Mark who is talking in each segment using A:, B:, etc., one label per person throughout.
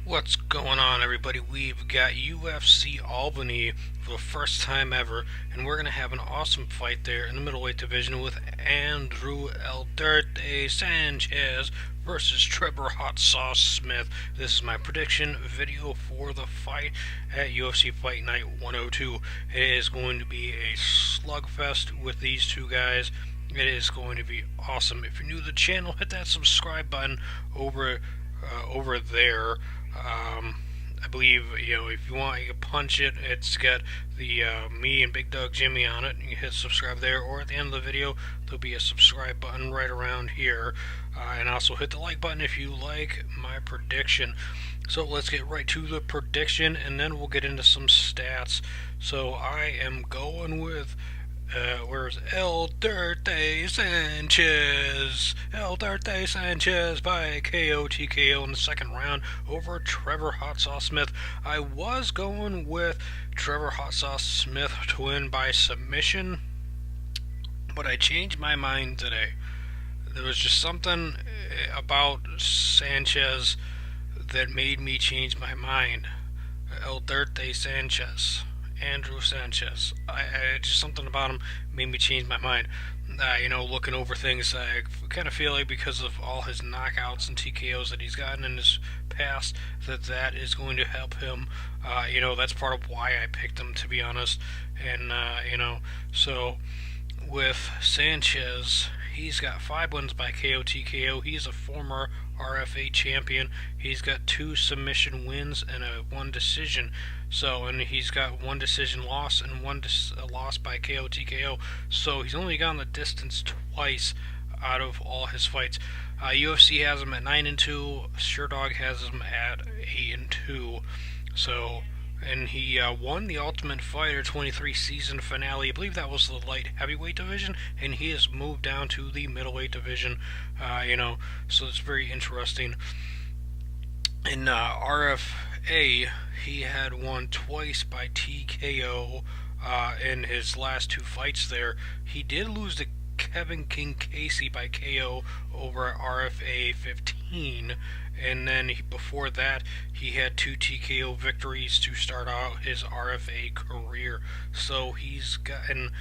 A: What's going on, everybody? We've got UFC Albany for the first time ever, and we're going to have an awesome fight there in the middleweight division with Andrew El Dirte Sanchez versus Trevor Hot Sauce Smith. This is my prediction video for the fight at UFC Fight Night 102. It is going to be a slugfest with these two guys. It is going to be awesome. If you're new to the channel, hit that subscribe button over there. I believe, if you want, you can punch it. It's got the me and Big Dog Jimmy on it. You can hit subscribe there, or at the end of the video, there'll be a subscribe button right around here. And also hit the like button if you like my prediction. So let's get right to the prediction, and then we'll get into some stats. So I am going with where's El Dirte Sanchez? El Dirte Sanchez by KO TKO in the second round over Trevor Hot Sauce Smith. I was going with Trevor Hot Sauce Smith to win by submission, but I changed my mind today. There was just something about Sanchez that made me change my mind. El Dirte Sanchez. Andrew Sanchez. Just something about him made me change my mind. Looking over things, I kind of feel like because of all his knockouts and TKOs that he's gotten in his past, that is going to help him. That's part of why I picked him, to be honest. And, so with Sanchez, he's got 5 wins by KO TKO. He's a former RFA champion. He's got 2 submission wins and a 1 decision. And he's got 1 decision loss and 1 loss by KO TKO. So he's only gone the distance twice out of all his fights. UFC has him at 9-2. SureDog has him at 8-2. And he won the Ultimate Fighter 23 season finale. I believe that was the light heavyweight division, and he has moved down to the middleweight division. So it's very interesting. In RFA, he had won twice by TKO in his last 2 fights there. He did lose to Kevin King Casey by KO over RFA 15, and then before that he had 2 TKO victories to start out his RFA career. So he's gotten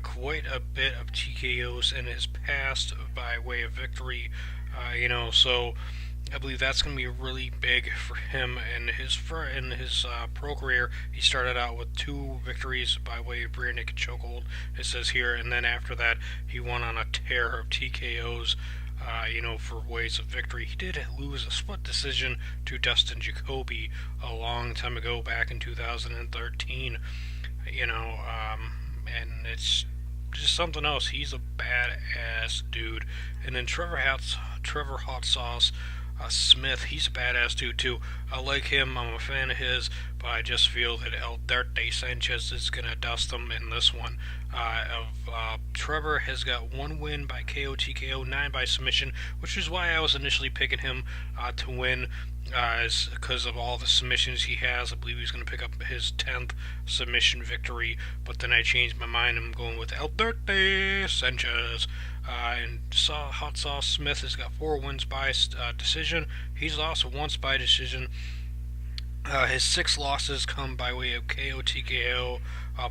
A: quite a bit of TKOs in his past by way of victory. So I believe that's going to be really big for him. In his pro career, he started out with 2 victories by way of rear naked chokehold, it says here, and then after that, he won on a tear of TKOs, for ways of victory. He did lose a split decision to Dustin Jacoby a long time ago, back in 2013, and it's just something else. He's a badass dude. And then Trevor Hot Sauce Smith, he's a badass dude too. I like him, I'm a fan of his, but I just feel that El Dirte Sanchez is going to dust him in this one. Trevor has got 1 win by KO TKO, 9 by submission, which is why I was initially picking him to win, because of all the submissions he has. I believe he's going to pick up his 10th submission victory, but then I changed my mind. I'm going with El Dirte Sanchez. And Hot Sauce Smith has got 4 wins by decision. He's lost once by decision. His 6 losses come by way of KO TKO,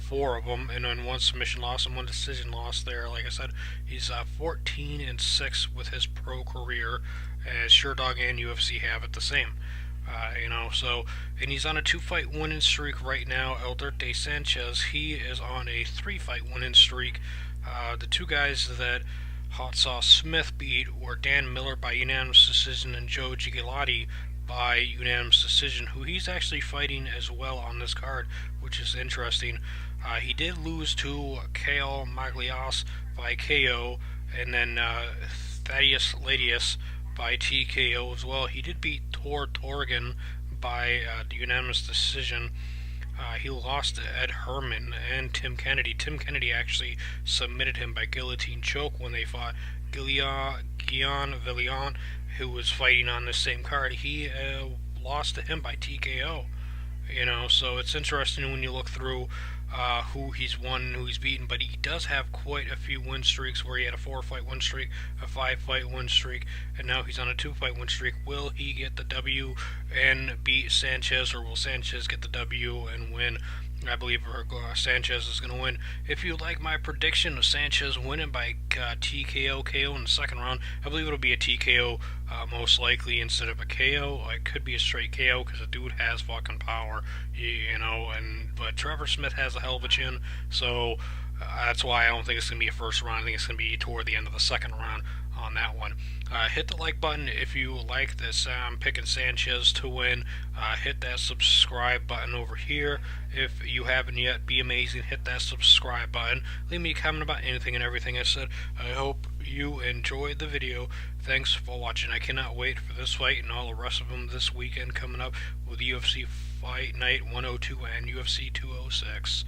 A: 4 of them, and then 1 submission loss and 1 decision loss there. Like I said, he's 14-6 with his pro career, as SureDog and UFC have it the same. And he's on a 2-fight winning streak right now. El Dirte Sanchez, he is on a 3-fight winning streak. The 2 guys that Hot Sauce Smith beat were Dan Miller by unanimous decision and Joe Gigliotti by unanimous decision, who he's actually fighting as well on this card, which is interesting. He did lose to Kale Maglias by KO, and then Thaddeus Ladius by TKO as well. He did beat Tor Torgan by unanimous decision. He lost to Ed Herman and Tim Kennedy. Tim Kennedy actually submitted him by guillotine choke when they fought. Guillaume Villian, who was fighting on the same card, he lost to him by TKO. So it's interesting when you look through who he's won and who he's beaten, but he does have quite a few win streaks where he had a 4-fight win streak, a 5-fight win streak, and now he's on a 2-fight win streak. Will he get the W and beat Sanchez, or will Sanchez get the W and win? I believe Sanchez is going to win. If you like my prediction of Sanchez winning by TKO KO in the second round, I believe it'll be a TKO most likely instead of a KO. It could be a straight KO because the dude has fucking power, but Trevor Smith has a hell of a chin, so that's why I don't think it's going to be a first round. I think it's going to be toward the end of the second round on that one. Hit the like button if you like this. I'm picking Sanchez to win. Hit that subscribe button over here if you haven't yet. Be amazing. Hit that subscribe button. Leave me a comment about anything and everything I said. I hope you enjoyed the video. Thanks for watching. I cannot wait for this fight and all the rest of them this weekend coming up with UFC Fight Night 102 and UFC 206.